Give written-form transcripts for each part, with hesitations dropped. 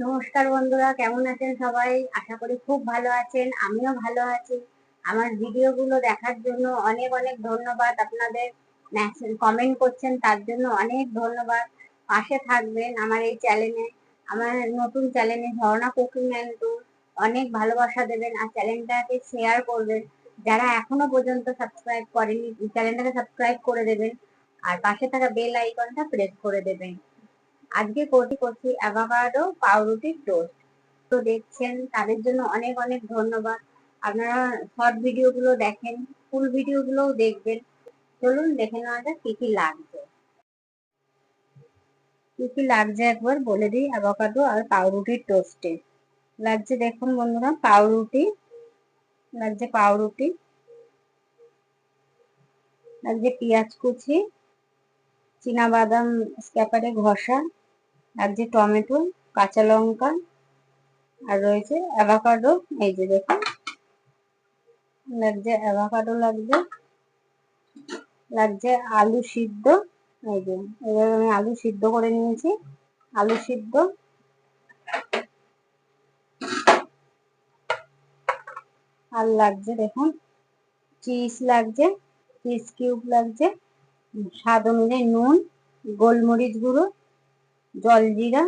নমস্কার বন্ধুরা, কেমন আছেন সবাই? আশা করি খুব ভালো আছেন। আমিও ভালো আছি। আমার ভিডিওগুলো দেখার জন্য অনেক অনেক ধন্যবাদ। আপনাদের কমেন্ট করছেন, তার জন্য অনেক ধন্যবাদ। পাশে থাকবেন আমার এই চ্যানেলে, আমার নতুন চ্যানেলে ঝর্ণা কুকিং অ্যান্ড ট্যুর। অনেক ভালোবাসা দেবেন আর চ্যানেলটাকে শেয়ার করবেন। যারা এখনো পর্যন্ত সাবস্ক্রাইব করেনি, চ্যানেলটাকে সাবস্ক্রাইব করে দেবেন আর পাশে থাকা বেল আইকনটা প্রেস করে দেবেন। আজকে করছি অ্যাভোকাডো পাউরুটির টোস্ট। তো দেখছেন, তাদের জন্য অনেক অনেক ধন্যবাদ। আপনারা শর্ট ভিডিও গুলো দেখেন, ফুল ভিডিও গুলোও দেখবেন। চলুন দেখে নেওয়া যাক কি কি লাগবে। কি কি লাগছে একবার বলে দিই। অ্যাভোকাডো আর পাউরুটির টোস্টে লাগছে, দেখুন বন্ধুরা, পাউরুটি লাগছে, লাগছে পেঁয়াজ কুচি, চীনাবাদাম স্ক্যাপারে ঘষা, লাগছে টমেটো, কাঁচা লঙ্কা, আর রয়েছে অ্যাভোকাডো। এই যে দেখুন, লাগছে অ্যাভোকাডো, লাগছে আলু সিদ্ধ। এই যে এবার আমি আলু সিদ্ধ করে নিয়েছি, আলু সিদ্ধ। আর লাগছে দেখুন চিজ, লাগছে চিজ কিউব, লাগছে স্বাদ অনুযায়ী নুন, গোলমরিচ গুঁড়ো, জলজিরা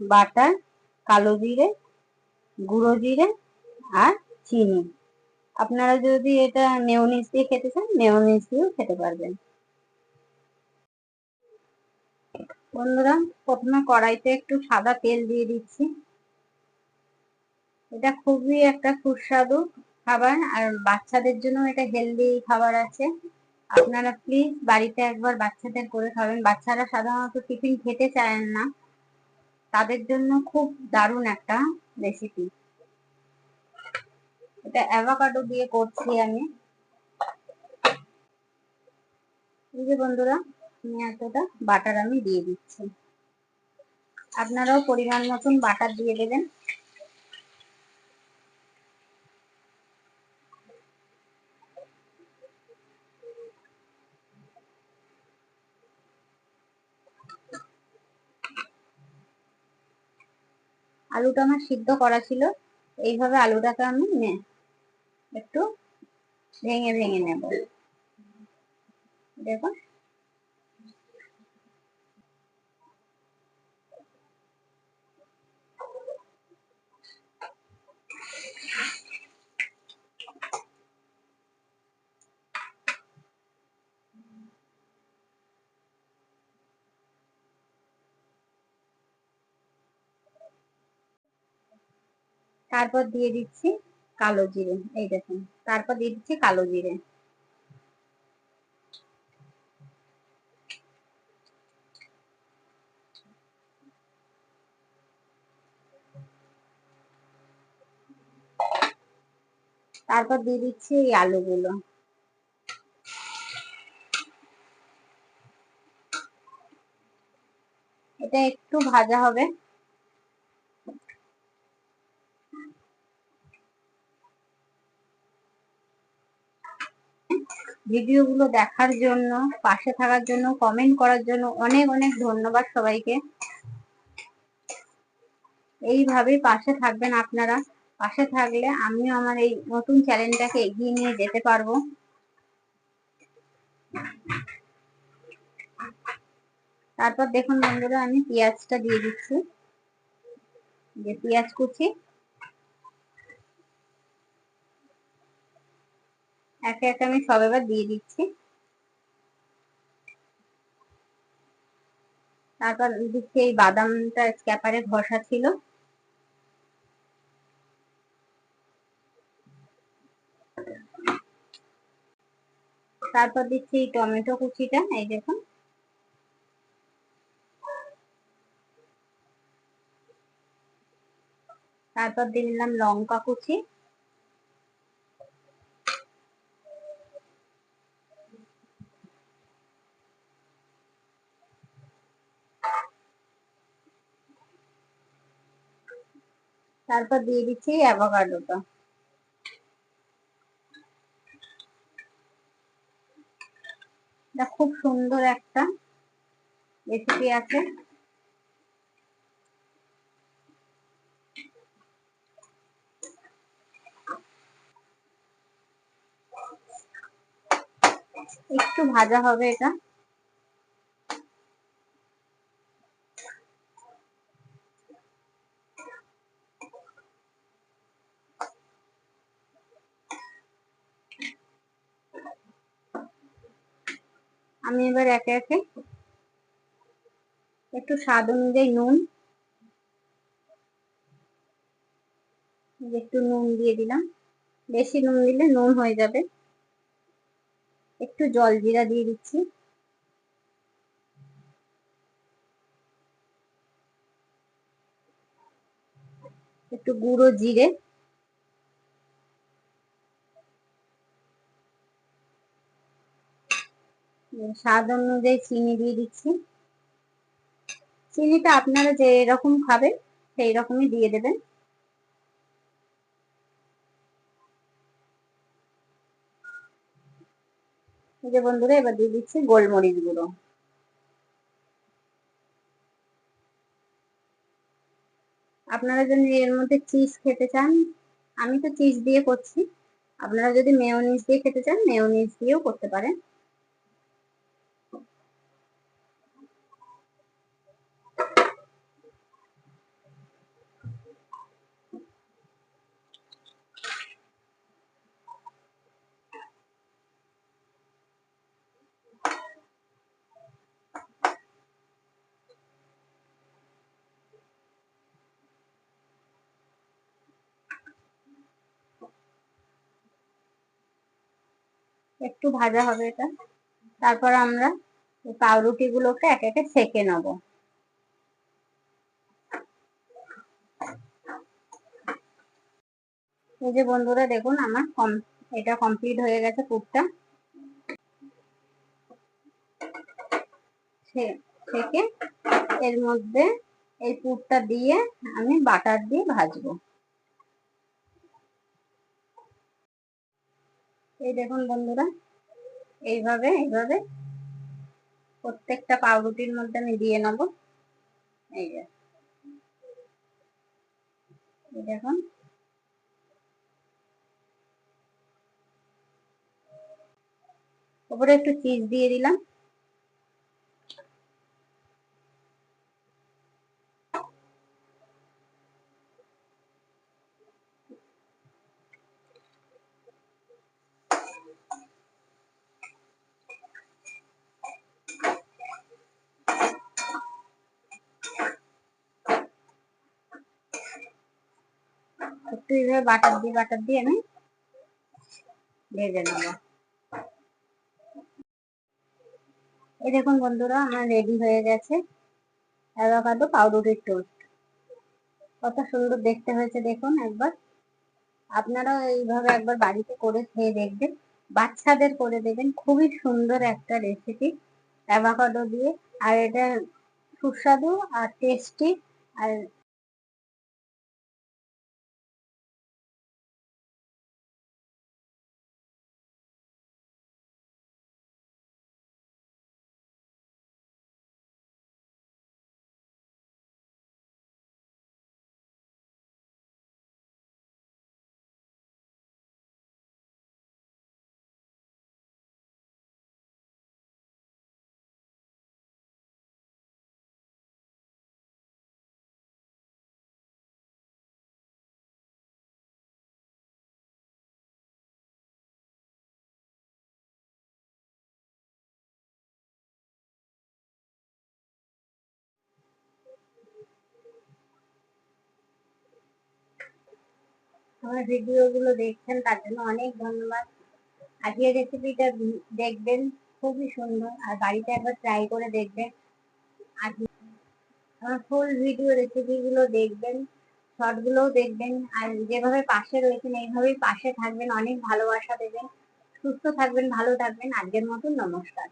বাটা, কালো জিরে, গুঁড়ো জিরে আর চিনি। আপনারা যদি এটা মেয়োনিজ দিয়ে খেতে চান, মেয়োনিজ দিয়েও খেতে পারবেন। বন্ধুরা, প্রথমে কড়াইতে একটু সাদা তেল দিয়ে দিচ্ছি। এটা খুবই একটা সুস্বাদু খাবার আর বাচ্চাদের জন্য এটা হেলদি খাবার আছে। আপনারা প্লিজ বাড়িতে একবার বাচ্চাদের করে খাবেন। বাচ্চারা সাধারণত টিফিন খেতে চায় না, তাদের জন্য খুব দারুণ একটা রেসিপি। এটা অ্যাভোকাডো দিয়ে করছি আমি। এই যে বন্ধুরা, এতটা বাটার আমি দিয়ে দিচ্ছি। আপনারাও পরিমাণ মতন বাটার দিয়ে দেবেন। আলুটা আমার সিদ্ধ করা ছিল, এইভাবে আলুটাকে আমি একটু ভেঙে ভেঙে নেব। দেখুন, তারপর দিয়ে দিচ্ছি কালো জিরে। এই দেখুন, তারপর দিয়ে দিচ্ছি কালো জিরে। তারপর দিয়ে দিচ্ছি এই আলুগুলো। এটা একটু ভাজা হবে। ভিডিওগুলো দেখার জন্য, পাশে থাকার জন্য, কমেন্ট করার জন্য অনেক অনেক ধন্যবাদ সবাইকে। এইভাবেই পাশে থাকবেন আপনারা। পাশে থাকলে আমিও আমার এই নতুন চ্যানেলটাকে এগিয়ে নিয়ে যেতে পারবো। তারপর দেখুন বন্ধুরা, আমি পেঁয়াজটা দিয়ে দিচ্ছি, যে পেঁয়াজ কুচি একে একে আমি সব এবার দিয়ে দিচ্ছি। তারপর দিচ্ছি এই বাদামটা স্ক্যাপারে ঘষা ছিল, তারপর দিচ্ছি এই টমেটো কুচিটা। এই দেখুন, তারপর দিলাম লঙ্কা কুচি, তারপর দিয়ে দিচ্ছি অ্যাভোকাডোটা। এটা খুব সুন্দর একটা রেসিপি আছে। একটু ভাজা হবে এটা। আমি এবার একে একে একটু স্বাদ অনুযায়ী নুন, একটু নুন দিয়ে দিলাম, বেশি নুন দিলে নুন হয়ে যাবে। একটু জল জিরা দিয়ে দিচ্ছি, একটু গুঁড়ো জিরে, স্বাদ অনুযায়ী চিনি দিয়ে দিচ্ছি। চিনিটা আপনারা যে রকম খাবেন সেই রকমই দিয়ে দেবেন। এই যে বন্ধুরা, এবার দিয়ে দিচ্ছি গোলমরিচ গুঁড়ো। আপনারা যদি এর মধ্যে চিজ খেতে চান, আমি তো চিজ দিয়ে করছি, আপনারা যদি মেয়োনিজ দিয়ে খেতে চান মেয়োনিজ দিয়েও করতে পারেন। একটু ভাজা হবে এটা, তারপর আমরা পাউরুটি গুলোকে এক একে সেকে নেবো। এই যে বন্ধুরা দেখুন, আমার এটা কমপ্লিট হয়ে গেছে পুরটা। সেকে এর মধ্যে এই পুরটা দিয়ে আমি বাটার দিয়ে ভাজবো। এই দেখুন বন্ধুরা, এইভাবে এইভাবে প্রত্যেকটা পাউরুটির মধ্যে আমি দিয়ে নেব। এই যে দেখুন, উপরে একটু চিজ দিয়ে দিলাম। একটু এইভাবে বাটার দিয়ে আমি ভেজে নেবো। এই দেখুন বন্ধুরা, আমার রেডি হয়ে গেছে অ্যাভোকাডো পাউরুটির টোস্ট। কত সুন্দর দেখতে হয়েছে দেখুন একবার। আপনারাও এইভাবে একবার বাড়িতে করে খেয়ে দেখবেন, বাচ্চাদের করে দেবেন। খুবই সুন্দর একটা রেসিপি অ্যাভোকাডো দিয়ে, আর এটা সুস্বাদু আর টেস্টি। আর আমার ভিডিও গুলো দেখছেন তার জন্য অনেক ধন্যবাদ। আজকের রেসিপিটা দেখবেন, খুবই সুন্দর, আর বাড়িতে একবার ট্রাই করে দেখবেন। আর আমার ফুল ভিডিও রেসিপি গুলো দেখবেন, শর্ট গুলোও দেখবেন। আর যেভাবে পাশে রয়েছেন এইভাবেই পাশে থাকবেন, অনেক ভালোবাসা দেবেন। সুস্থ থাকবেন, ভালো থাকবেন। আজকের মতন নমস্কার।